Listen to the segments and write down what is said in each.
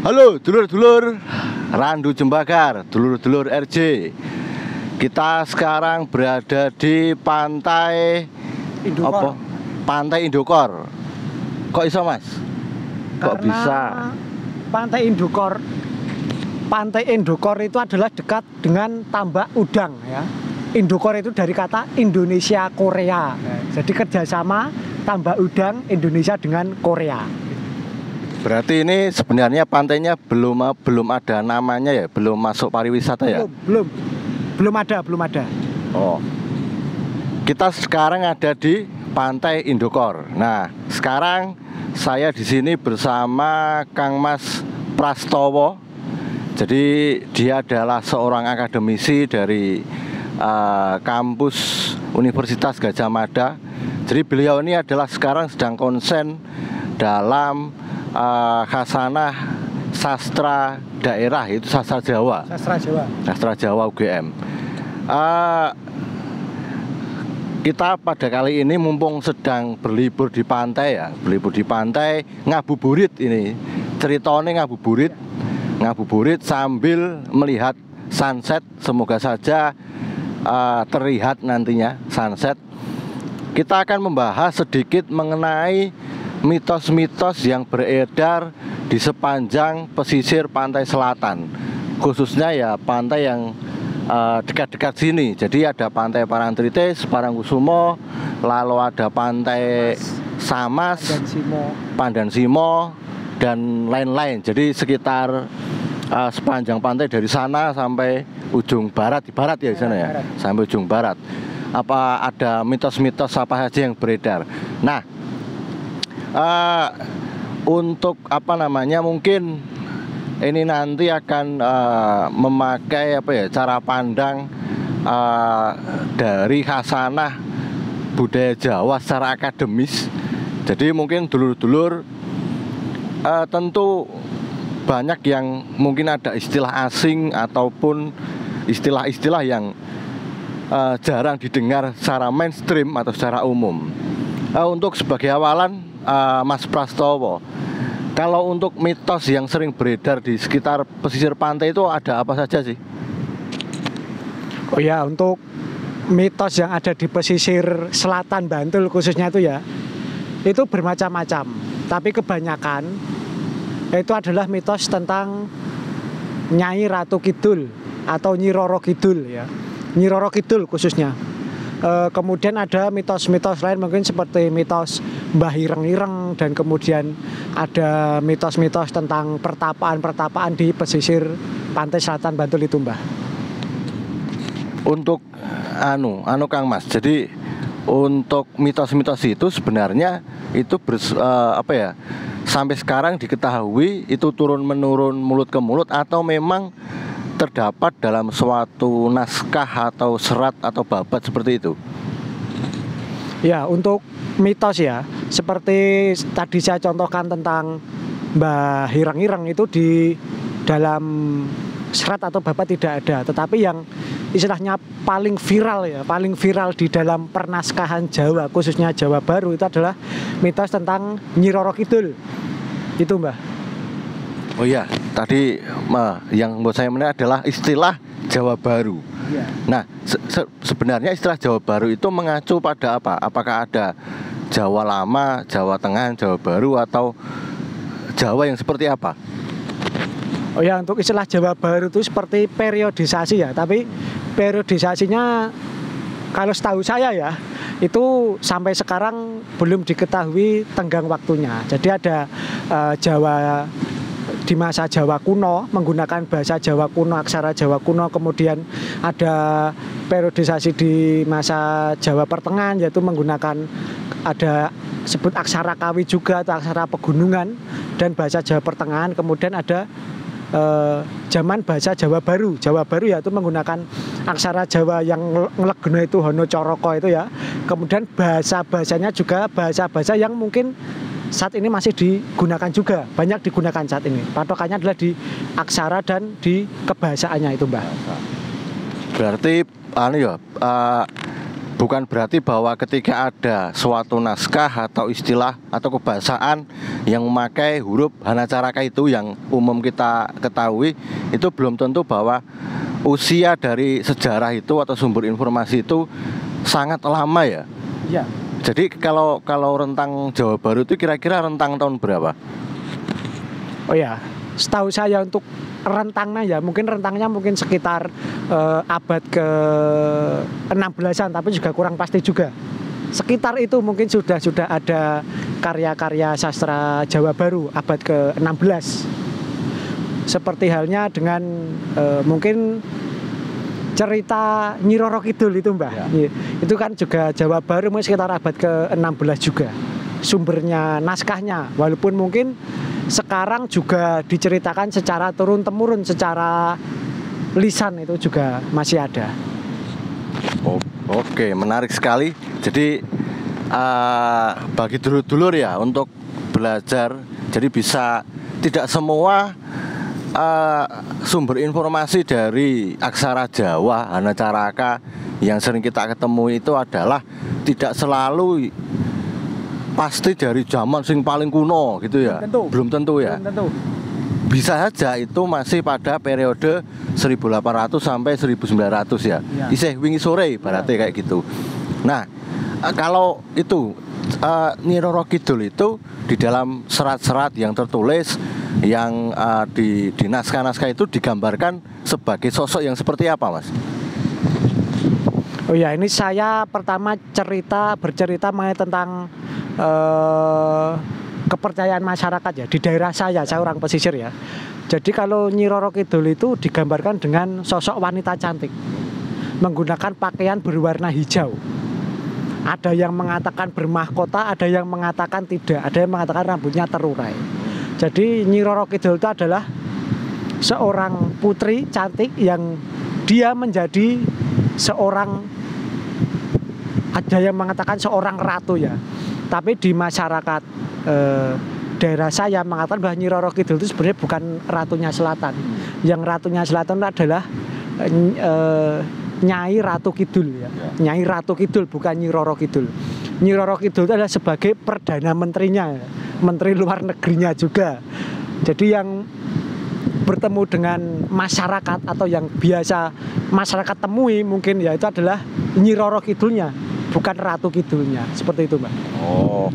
Halo dulur-dulur Randu Jembagar, dulur-dulur RJ. Kita sekarang berada di pantai Indokor. Pantai Indokor. Kok iso mas? Kok Karena bisa? Pantai Indokor itu adalah dekat dengan Tambak Udang ya. Indokor itu dari kata Indonesia Korea. Jadi kerjasama Tambak Udang Indonesia dengan Korea. Berarti ini sebenarnya pantainya belum ada namanya ya, belum masuk pariwisata ya? Belum ada. Oh. Kita sekarang ada di Pantai Indokor. Nah, sekarang saya di sini bersama Kang Mas Prastowo. Jadi dia adalah seorang akademisi dari kampus Universitas Gadjah Mada. Jadi beliau ini adalah sekarang sedang konsen dalam khasanah sastra daerah, itu sastra Jawa. Sastra Jawa UGM. Kita pada kali ini mumpung sedang berlibur di pantai ya, ngabuburit ini. Ceritanya ngabuburit sambil melihat sunset. Semoga saja terlihat nantinya sunset. Kita akan membahas sedikit mengenai mitos-mitos yang beredar di sepanjang pesisir pantai selatan, khususnya ya pantai yang dekat-dekat sini. Jadi ada pantai Parangtritis, Parangkusumo, lalu ada pantai Samas, Pandansimo, dan lain-lain. Jadi sekitar sepanjang pantai dari sana sampai ujung barat, di barat ya di sana ya, sampai ujung barat. Apa ada mitos-mitos apa saja yang beredar? Nah, untuk mungkin ini nanti akan memakai cara pandang dari khasanah budaya Jawa secara akademis. Jadi mungkin dulur-dulur tentu banyak yang mungkin ada istilah asing ataupun istilah-istilah yang jarang didengar secara mainstream atau secara umum. Untuk sebagai awalan, Mas Prastowo, kalau untuk mitos yang sering beredar di sekitar pesisir pantai itu ada apa saja sih? Oh ya, untuk mitos yang ada di pesisir selatan Bantul khususnya itu bermacam-macam. Tapi kebanyakan itu adalah mitos tentang Nyai Ratu Kidul atau Nyi Roro Kidul ya. Nyi Roro Kidul khususnya. Kemudian ada mitos-mitos lain mungkin seperti mitos Mbah Ireng-Ireng, dan kemudian ada mitos-mitos tentang pertapaan-pertapaan di pesisir pantai selatan Bantul itu, Mbah. Untuk Kang Mas, jadi untuk mitos-mitos itu sebenarnya itu sampai sekarang diketahui itu turun-menurun mulut ke mulut atau memang terdapat dalam suatu naskah atau serat atau babat seperti itu? Ya, untuk mitos ya, seperti tadi saya contohkan tentang Mbah Ireng-Ireng itu di dalam serat atau babat tidak ada. Tetapi yang istilahnya paling viral di dalam pernaskahan Jawa, khususnya Jawa Baru, itu adalah mitos tentang Nyi Roro Kidul. Itu, Mbah. Oh iya, tadi yang buat saya menarik adalah istilah Jawa Baru. Ya. Nah, sebenarnya istilah Jawa Baru itu mengacu pada apa? Apakah ada Jawa Lama, Jawa Tengah, Jawa Baru, atau Jawa yang seperti apa? Oh ya, untuk istilah Jawa Baru itu seperti periodisasi ya. Tapi periodisasinya kalau setahu saya ya, itu sampai sekarang belum diketahui tenggang waktunya. Jadi ada Jawa di masa Jawa kuno menggunakan bahasa Jawa kuno, aksara Jawa kuno, kemudian ada periodisasi di masa Jawa pertengahan yaitu menggunakan ada sebut aksara Kawi juga atau aksara pegunungan dan bahasa Jawa pertengahan, kemudian ada zaman bahasa Jawa Baru yaitu menggunakan aksara Jawa yang nglegena itu Hono Coroko itu ya. Kemudian bahasa-bahasanya juga bahasa-bahasa yang mungkin saat ini masih digunakan juga, banyak digunakan saat ini. Patokannya adalah di aksara dan di kebahasaannya itu, Mbak. Berarti bukan berarti bahwa ketika ada suatu naskah atau istilah atau kebahasaan yang memakai huruf Hanacaraka itu yang umum kita ketahui, itu belum tentu bahwa usia dari sejarah itu atau sumber informasi itu sangat lama ya. Iya. Jadi kalau rentang Jawa Baru itu kira-kira rentang tahun berapa? Oh ya, setahu saya untuk rentangnya ya mungkin rentangnya mungkin sekitar abad ke-16-an, tapi juga kurang pasti juga. Sekitar itu mungkin sudah ada karya-karya sastra Jawa Baru abad ke-16. Seperti halnya dengan mungkin cerita Nyi Roro Kidul itu, Mbah. Ya. Itu kan juga Jawa Baru mungkin sekitar abad ke-16 juga. Sumbernya, naskahnya, walaupun mungkin sekarang juga diceritakan secara turun-temurun, secara lisan itu juga masih ada. Oke, menarik sekali. Jadi bagi dulur-dulur ya untuk belajar, jadi bisa tidak semua sumber informasi dari aksara Jawa Hanacaraka yang sering kita ketemu itu adalah tidak selalu pasti dari zaman sing paling kuno gitu ya. Belum tentu ya. Belum tentu. Bisa saja itu masih pada periode 1800 sampai 1900 ya. Isih wingi sore berarti kayak gitu. Nah, kalau itu Nyi Roro Kidul itu di dalam serat-serat yang tertulis yang di naskah-naskah itu digambarkan sebagai sosok yang seperti apa, Mas? Oh ya, ini saya pertama bercerita mengenai tentang kepercayaan masyarakat ya di daerah saya orang pesisir ya. Jadi kalau Nyi Roro Kidul itu digambarkan dengan sosok wanita cantik menggunakan pakaian berwarna hijau. Ada yang mengatakan bermahkota, ada yang mengatakan tidak, ada yang mengatakan rambutnya terurai. Jadi Nyi Roro Kidul itu adalah seorang putri cantik yang dia menjadi seorang, ada yang mengatakan seorang ratu ya. Tapi di masyarakat daerah saya mengatakan bahwa Nyi Roro Kidul itu sebenarnya bukan ratunya selatan. Yang ratunya selatan adalah Nyai Ratu Kidul ya. Nyai Ratu Kidul, bukan Nyi Roro Kidul. Nyi Roro Kidul itu adalah sebagai perdana menterinya, menteri luar negerinya juga. Jadi yang bertemu dengan masyarakat atau yang biasa masyarakat temui mungkin ya itu adalah Nyi Roro Kidulnya, bukan Ratu Kidulnya. Seperti itu, Mbak. Oh.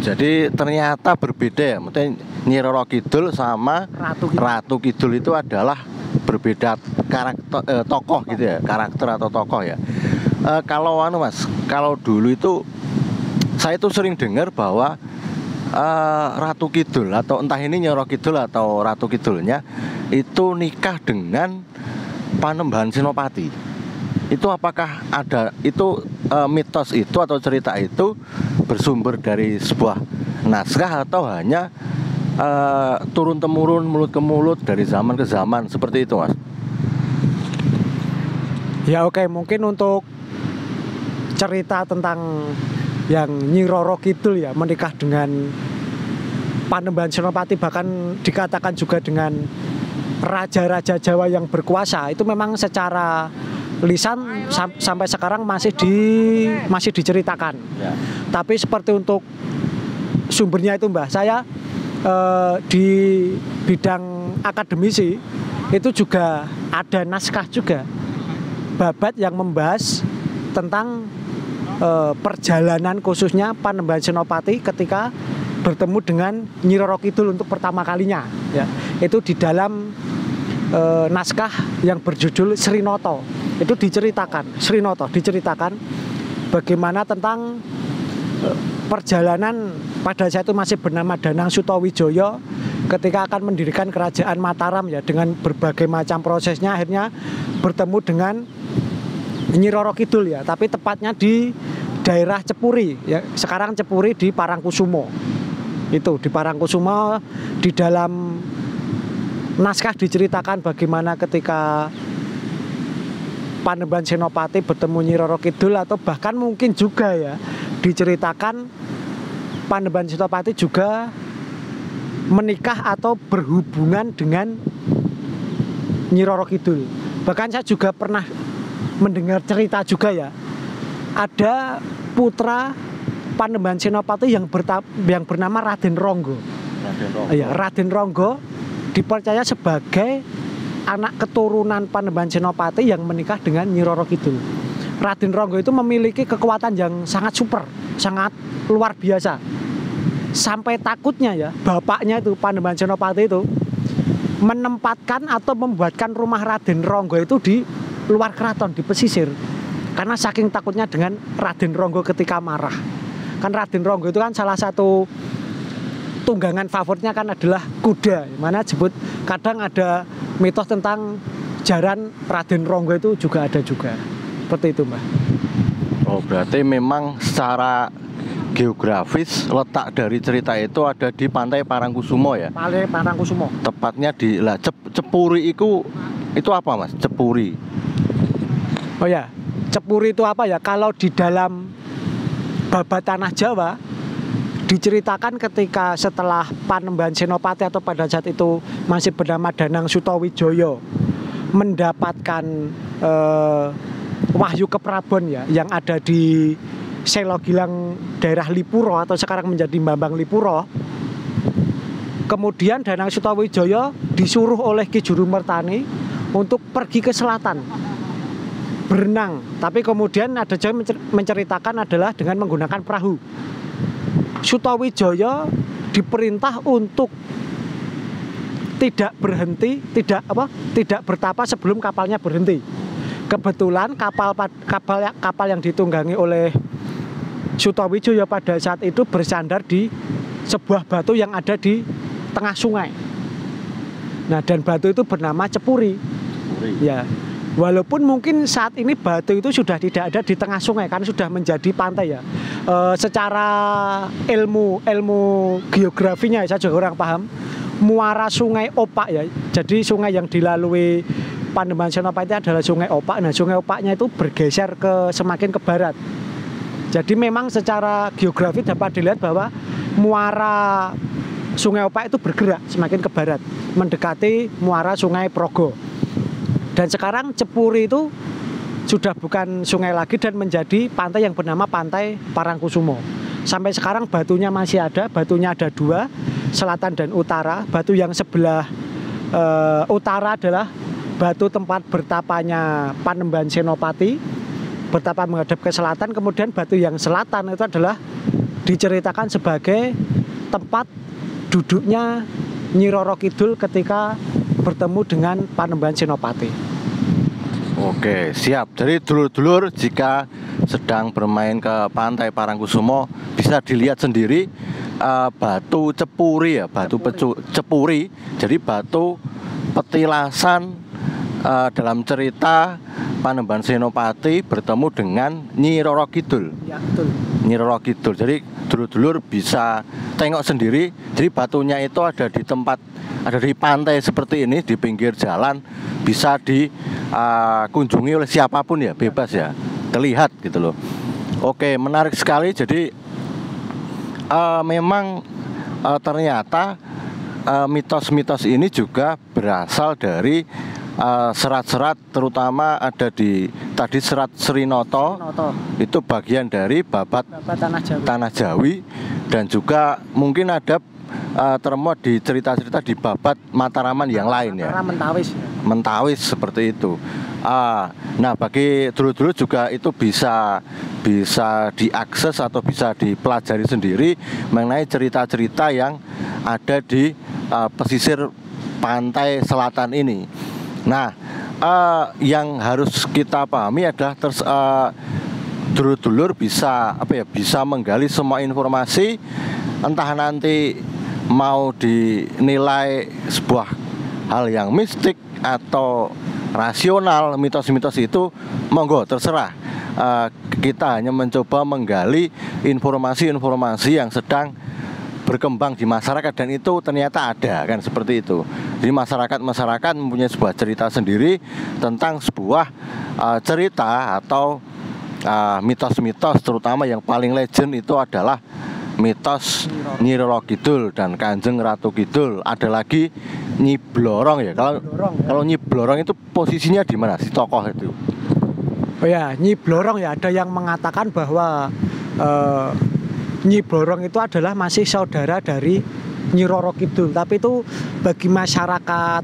Jadi ternyata berbeda ya. Maksudnya Nyi Roro Kidul sama Ratu Kidul itu adalah berbeda karakter tokoh gitu ya, karakter atau tokoh ya. Kalau Mas, kalau dulu itu saya tuh sering dengar bahwa Ratu Kidul atau entah ini Nyi Roro Kidul atau Ratu Kidulnya itu nikah dengan Panembahan Senopati. Itu apakah ada itu mitos itu atau cerita itu bersumber dari sebuah naskah atau hanya turun temurun mulut ke mulut dari zaman ke zaman seperti itu, Mas? Ya oke, mungkin untuk cerita tentang yang Nyi Roro Kidul ya menikah dengan Panembahan Senopati, bahkan dikatakan juga dengan raja-raja Jawa yang berkuasa, itu memang secara lisan sampai sekarang masih diceritakan. Ya. Tapi seperti untuk sumbernya itu, Mbah, saya di bidang akademisi itu juga ada naskah juga babat yang membahas tentang perjalanan khususnya Panembahan Senopati ketika bertemu dengan Nyi Roro Kidul untuk pertama kalinya ya. Itu di dalam naskah yang berjudul Srinoto. Itu diceritakan bagaimana tentang perjalanan pada saat itu masih bernama Danang Sutawijaya ketika akan mendirikan kerajaan Mataram ya, dengan berbagai macam prosesnya akhirnya bertemu dengan Nyi Roro Kidul ya, tapi tepatnya di daerah Cepuri ya, sekarang Cepuri di Parangkusumo. Itu di Parangkusumo di dalam naskah diceritakan bagaimana ketika Panembahan Senopati bertemu Nyi Roro Kidul, atau bahkan mungkin juga ya diceritakan Panembahan Senopati juga menikah atau berhubungan dengan Nyi Roro Kidul. Bahkan saya juga pernah mendengar cerita juga ya ada putra Panembahan Senopati yang bernama Raden Ronggo. Iya, Raden Ronggo dipercaya sebagai anak keturunan Panembahan Senopati yang menikah dengan Nyi Roro Kidul. Raden Ronggo itu memiliki kekuatan yang sangat super, sangat luar biasa. Sampai takutnya ya, bapaknya itu Panembahan Senopati itu menempatkan atau membuatkan rumah Raden Ronggo itu di luar keraton, di pesisir. Karena saking takutnya dengan Raden Ronggo ketika marah. Kan Raden Ronggo itu kan salah satu tunggangan favoritnya kan adalah kuda, mana disebut kadang ada mitos tentang jaran Raden Ronggo itu juga ada juga. Seperti itu, Mbah. Oh, berarti memang secara geografis letak dari cerita itu ada di Pantai Parangkusumo ya? Pantai Parangkusumo. Tepatnya di Cepuri itu apa, Mas? Cepuri. Oh ya, Cepuri itu apa ya? Kalau di dalam babat tanah Jawa diceritakan ketika setelah Panembahan Senopati atau pada saat itu masih bernama Danang Sutawijaya mendapatkan wahyu keprabon ya yang ada di Selo Gilang daerah Lipuro atau sekarang menjadi Bambang Lipuro. Kemudian Danang Sutawijaya disuruh oleh Ki Juru Mertani untuk pergi ke selatan berenang, tapi kemudian ada juga menceritakan adalah dengan menggunakan perahu. Sutawijaya diperintah untuk tidak berhenti, tidak bertapa sebelum kapalnya berhenti. Kebetulan kapal yang ditunggangi oleh Sutawijaya pada saat itu bersandar di sebuah batu yang ada di tengah sungai. Nah, dan batu itu bernama Cepuri. Ya. Walaupun mungkin saat ini batu itu sudah tidak ada di tengah sungai karena sudah menjadi pantai ya. Secara ilmu geografinya saya juga kurang paham. Muara Sungai Opak ya. Jadi sungai yang dilalui Panembahan Senopati adalah Sungai Opak. Nah, Sungai Opaknya itu bergeser semakin ke barat. Jadi memang secara geografi dapat dilihat bahwa muara Sungai Opak itu bergerak semakin ke barat, mendekati muara Sungai Progo. Dan sekarang Cepuri itu sudah bukan sungai lagi dan menjadi pantai yang bernama Pantai Parangkusumo. Sampai sekarang batunya masih ada, batunya ada dua, selatan dan utara. Batu yang sebelah utara adalah batu tempat bertapanya Panembahan Senopati, bertapa menghadap ke selatan. Kemudian batu yang selatan itu adalah diceritakan sebagai tempat duduknya Nyi Roro Kidul ketika bertemu dengan Panembahan Senopati. Oke, siap. Jadi dulur-dulur jika sedang bermain ke Pantai Parangkusumo bisa dilihat sendiri batu Cepuri ya, Cepuri. Jadi batu petilasan dalam cerita Panembahan Senopati bertemu dengan Nyi Roro Kidul. Ya, betul. Nyi Roro Kidul. Jadi dulur-dulur bisa tengok sendiri. Jadi batunya itu ada di pantai seperti ini, di pinggir jalan, bisa dikunjungi oleh siapapun ya, bebas ya, terlihat gitu loh. Oke, menarik sekali. Jadi memang ternyata mitos-mitos ini juga berasal dari serat-serat, terutama ada di tadi serat Srinoto. Itu bagian dari babat Tanah Jawi, dan juga mungkin ada termuat di cerita-cerita di babat Mataraman yang lain ya. Mentawis seperti itu. Nah, bagi dulu-dulu juga itu bisa diakses atau bisa dipelajari sendiri mengenai cerita-cerita yang ada di pesisir pantai selatan ini. Nah, yang harus kita pahami adalah dulur-dulur bisa menggali semua informasi, entah nanti mau dinilai sebuah hal yang mistik atau rasional, mitos-mitos itu monggo terserah. Kita hanya mencoba menggali informasi-informasi yang sedang berkembang di masyarakat, dan itu ternyata ada kan, seperti itu. Jadi masyarakat mempunyai sebuah cerita sendiri tentang sebuah cerita atau mitos-mitos, terutama yang paling legend itu adalah mitos Nyi Roro Kidul dan Kanjeng Ratu Kidul. Ada lagi Nyi Blorong ya. Kalau Nyi Blorong itu posisinya di mana si tokoh itu? Oh ya, Nyi Blorong ya, ada yang mengatakan bahwa Nyi Blorong itu adalah masih saudara dari Nyi Roro Kidul, tapi itu bagi masyarakat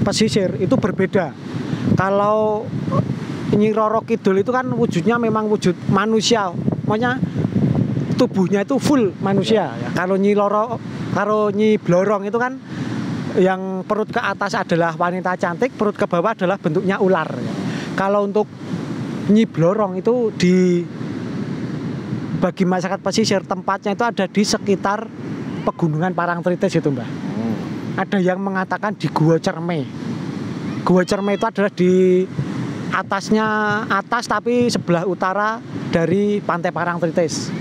pesisir itu berbeda. Kalau Nyi Roro Kidul itu kan wujudnya memang wujud manusia, makanya tubuhnya itu full manusia. Ya. Kalau Nyi Blorong itu kan yang perut ke atas adalah wanita cantik, perut ke bawah adalah bentuknya ular. Ya. Kalau untuk Nyi Blorong itu bagi masyarakat pesisir tempatnya itu ada di sekitar pegunungan Parangtritis itu, Mbah. Ada yang mengatakan di Gua Cerme. Gua Cerme itu adalah di atas tapi sebelah utara dari pantai Parangtritis.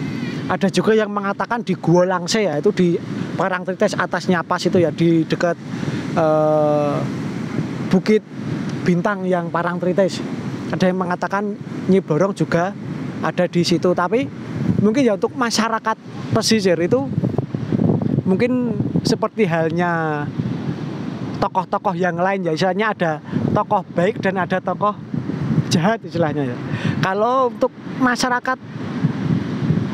Ada juga yang mengatakan di Gua Langse ya, itu di Parangtritis atasnya pas itu ya, di dekat Bukit Bintang yang Parangtritis. Ada yang mengatakan Nyi Blorong juga ada di situ, tapi mungkin ya untuk masyarakat pesisir itu mungkin seperti halnya tokoh-tokoh yang lain ya, istilahnya ada tokoh baik dan ada tokoh jahat istilahnya ya. Kalau untuk masyarakat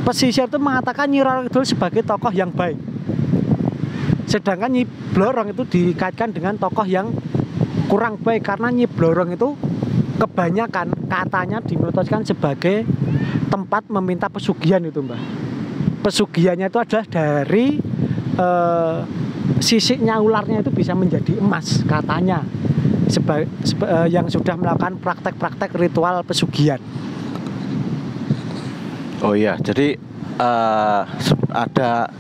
pesisir itu mengatakan Nyi Roro Kidul sebagai tokoh yang baik, sedangkan Nyi Blorong itu dikaitkan dengan tokoh yang kurang baik, karena Nyi Blorong itu kebanyakan katanya dimitoskan sebagai tempat meminta pesugihan itu, Mbah. Pesugihannya itu adalah dari sisiknya ularnya itu bisa menjadi emas katanya, yang sudah melakukan praktek-praktek ritual pesugihan. Oh iya, jadi ada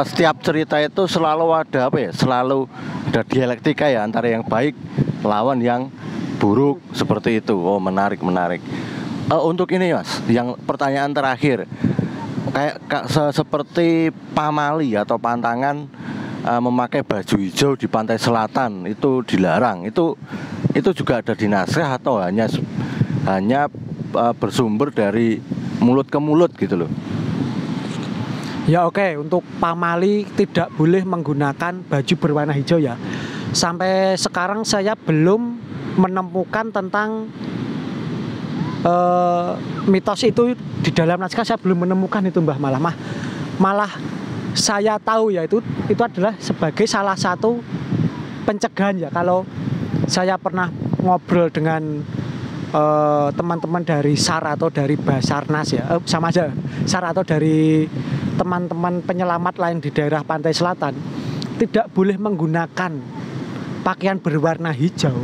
setiap cerita itu selalu ada apa ya? Selalu ada dialektika ya, antara yang baik lawan yang buruk seperti itu. Oh, menarik. Untuk ini Mas, yang pertanyaan terakhir, kayak seperti pamali atau pantangan memakai baju hijau di pantai selatan itu dilarang. Itu juga ada di naskah atau hanya bersumber dari mulut ke mulut gitu loh? Ya oke, untuk pamali tidak boleh menggunakan baju berwarna hijau ya. Sampai sekarang saya belum menemukan tentang mitos itu di dalam naskah, saya belum menemukan itu, Mbah. Malah saya tahu ya itu adalah sebagai salah satu pencegahan ya. Kalau saya pernah ngobrol dengan teman-teman dari SAR atau dari Basarnas ya, sama aja, SAR atau dari teman-teman penyelamat lain di daerah pantai selatan, tidak boleh menggunakan pakaian berwarna hijau.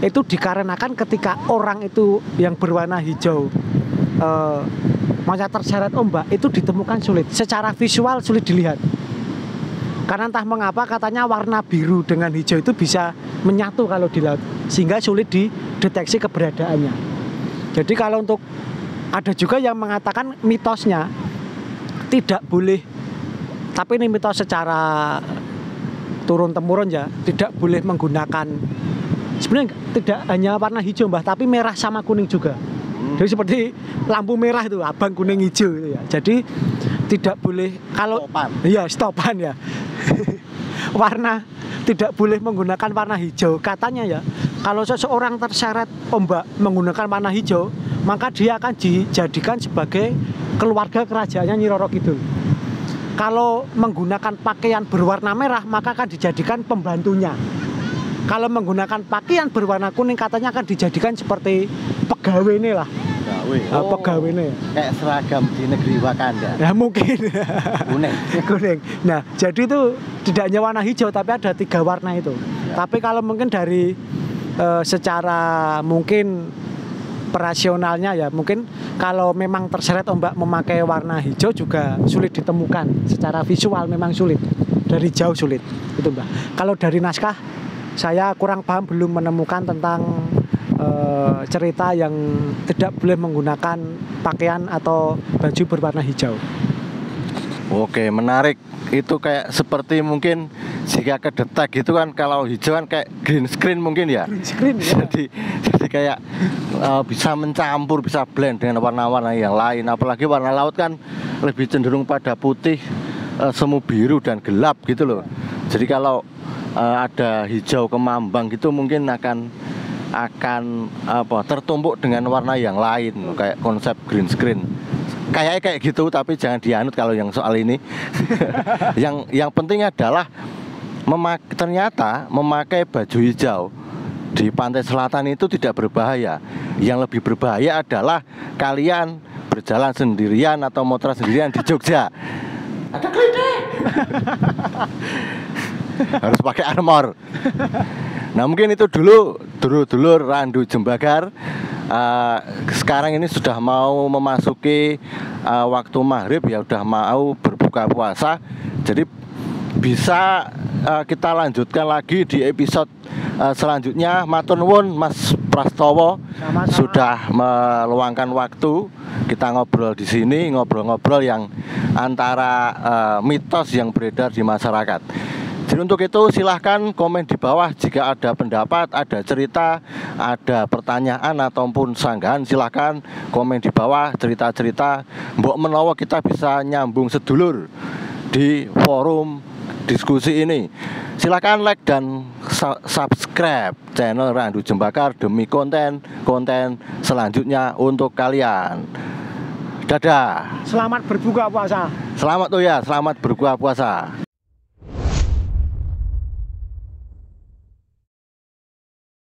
Itu dikarenakan ketika orang itu yang berwarna hijau terseret ombak, itu ditemukan sulit, secara visual sulit dilihat. Karena entah mengapa katanya warna biru dengan hijau itu bisa menyatu kalau di laut, sehingga sulit dideteksi keberadaannya. Jadi kalau untuk, ada juga yang mengatakan mitosnya tidak boleh, tapi ini mitos secara turun-temurun ya, tidak boleh menggunakan, sebenarnya tidak hanya warna hijau, Mbah, tapi merah sama kuning juga. Jadi seperti lampu merah itu, abang, kuning, hijau gitu ya. Jadi tidak boleh kalau stopan ya. Warna tidak boleh menggunakan warna hijau. Katanya ya, kalau seseorang terseret ombak menggunakan warna hijau, maka dia akan dijadikan sebagai keluarga kerajaannya Nyi Roro Kidul. Kalau menggunakan pakaian berwarna merah, maka akan dijadikan pembantunya. Kalau menggunakan pakaian berwarna kuning, katanya akan dijadikan seperti pegawai ini lah. Pegawai ini. Kayak seragam di negeri Wakanda. Ya mungkin. Kuning. Nah, jadi itu tidak hanya warna hijau, tapi ada 3 warna itu. Ya. Tapi kalau mungkin dari secara mungkin operasionalnya ya, mungkin kalau memang terseret ombak memakai warna hijau juga sulit ditemukan. Secara visual memang sulit. Dari jauh sulit. Itu, Mbak. Kalau dari naskah saya kurang paham, belum menemukan tentang cerita yang tidak boleh menggunakan pakaian atau baju berwarna hijau. Oke, menarik. Itu kayak seperti mungkin jika kedetek gitu kan, kalau hijau kan kayak green screen mungkin ya. Green screen ya. Jadi kayak bisa mencampur, bisa blend dengan warna-warna yang lain. Apalagi warna laut kan lebih cenderung pada putih, semu biru dan gelap gitu loh. Jadi kalau ada hijau kemambang gitu mungkin akan akan tertumpuk dengan warna yang lain, kayak konsep green screen. Kayak gitu, tapi jangan dianut kalau yang soal ini. Yang penting adalah ternyata memakai baju hijau di pantai selatan itu tidak berbahaya. Yang lebih berbahaya adalah kalian berjalan sendirian atau motor sendirian di Jogja. Ada kelitih. Harus pakai armor. Nah, mungkin itu dulu dulur-dulur Randu Jembagar. Sekarang ini sudah mau memasuki waktu maghrib ya, udah mau berbuka puasa. Jadi bisa kita lanjutkan lagi di episode selanjutnya. Matur nuwun Mas Prastowo. Sama-sama. Sudah meluangkan waktu kita ngobrol di sini, ngobrol-ngobrol yang antara mitos yang beredar di masyarakat. Jadi untuk itu silahkan komen di bawah jika ada pendapat, ada cerita, ada pertanyaan ataupun sanggahan, silahkan komen di bawah cerita-cerita. Mbok menawa kita bisa nyambung sedulur di forum diskusi ini. Silahkan like dan subscribe channel Randu Jembagar demi konten selanjutnya untuk kalian. Dadah. Selamat berbuka puasa. Selamat berbuka puasa.